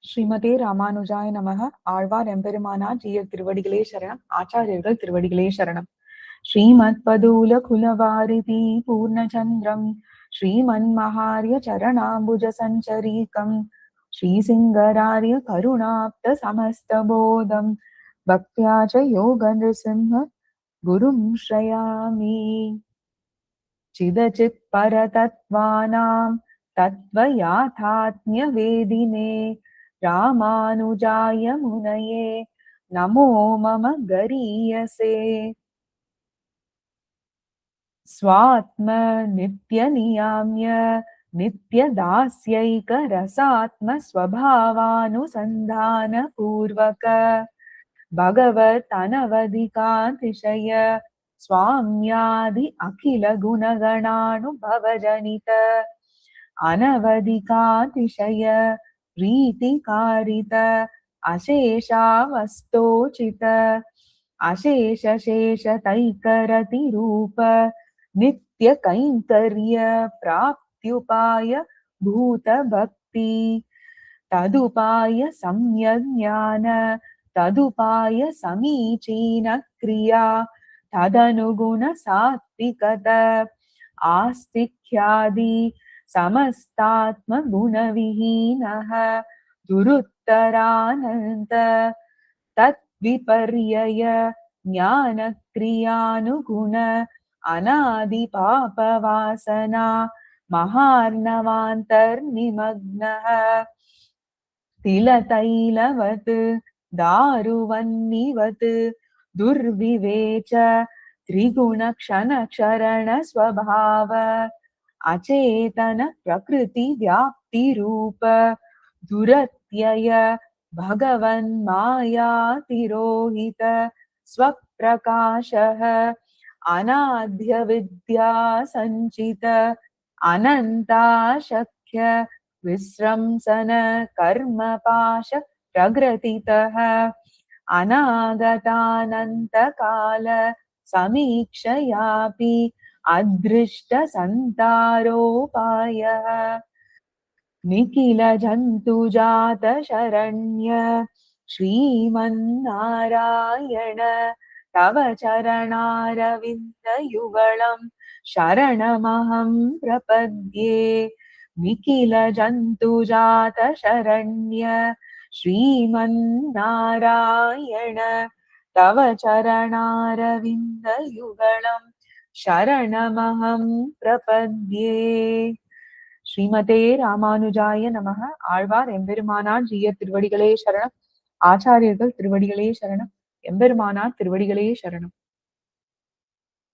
ஸ்ரீமதே ராமானுஜாய நமः. ஆழ்வார் எம்பெருமானார் ஜீயர் திருவடிகளே சரணம். ஆச்சாரியர்கள் திருவடிகளே சரணம். ஸ்ரீமத்பதூல குலவாரிதி பூர்ணச்சந்திரம் ஸ்ரீமன்மஹார்ய சரணாம்புஜ சஞ்சரீகம் ஸ்ரீசிங்கரார்ய கருணாப்த சமஸ்தபோதம் பக்த்யா ச யோக நிருசிம்ஹ குரும் ஸ்ரயாமி. चिदचित् परतत्त्वानां तत्त्वयाथात्म्यवेदिने रामानुजाय मुनये नमो मम गरीयसे। स्वात्म नित्यनियाम्य नित्यदास्यैकरसात्म स्वभावानुसन्धानपूर्वक भगवत् अनवधिकातिशय स्वाम्यादि अखिल गुणगणानुभवजनित अनवधिकातिशय प्रीतिकारित अशेषावस्तोचित अशेष शेष तैकरतिरूप नित्य कैंकर्य प्राप्त्युपाय भूत भक्ति तदुपाय सम्यक् ज्ञान तदुपाय समीचीन क्रिया तदनुगुण सात्विकत आस्तिक्यादि समस्तात्म गुणविहीनः दुरुत्तरानन्त तद्विपर्यय ज्ञान क्रियानुगुण अनादि पापवासना महार्णवान्तर्निमग्नः तिलतैलवत् दारुवन्निवत् दुर्विवेच त्रिगुणक्षणक्षरण स्वभाव अचेतन प्रकृति व्याप्तिरूप दुरत्यय भगवन्मायातिरोहित स्वप्रकाशः अनाद्य विद्या संचित अनन्ताशक्य विस्रंसन कर्मपाश प्रग्रथितः अनागतानन्तकाल समीक्षयापि अदृष्ट संतारोपायः निखिल जन्तुजात शरण्य श्रीमन्नारायण तव चरणारविन्दयुगलं शरणमहं प्रपद्ये। निखिल जन्तुजात शरण्य श्रीमन्नारायण तव चरणारविन्दयुगलं शरणमहं प्रपद्ये. ஸ்ரீமதே ராமானுஜாய நமः. ஆழ்வார் எம்பெருமானார் ஜீயர் திருவடிகளே சரணம். ஆச்சாரியர்கள் திருவடிகளே சரணம். எம்பெருமானார் திருவடிகளே சரணம்.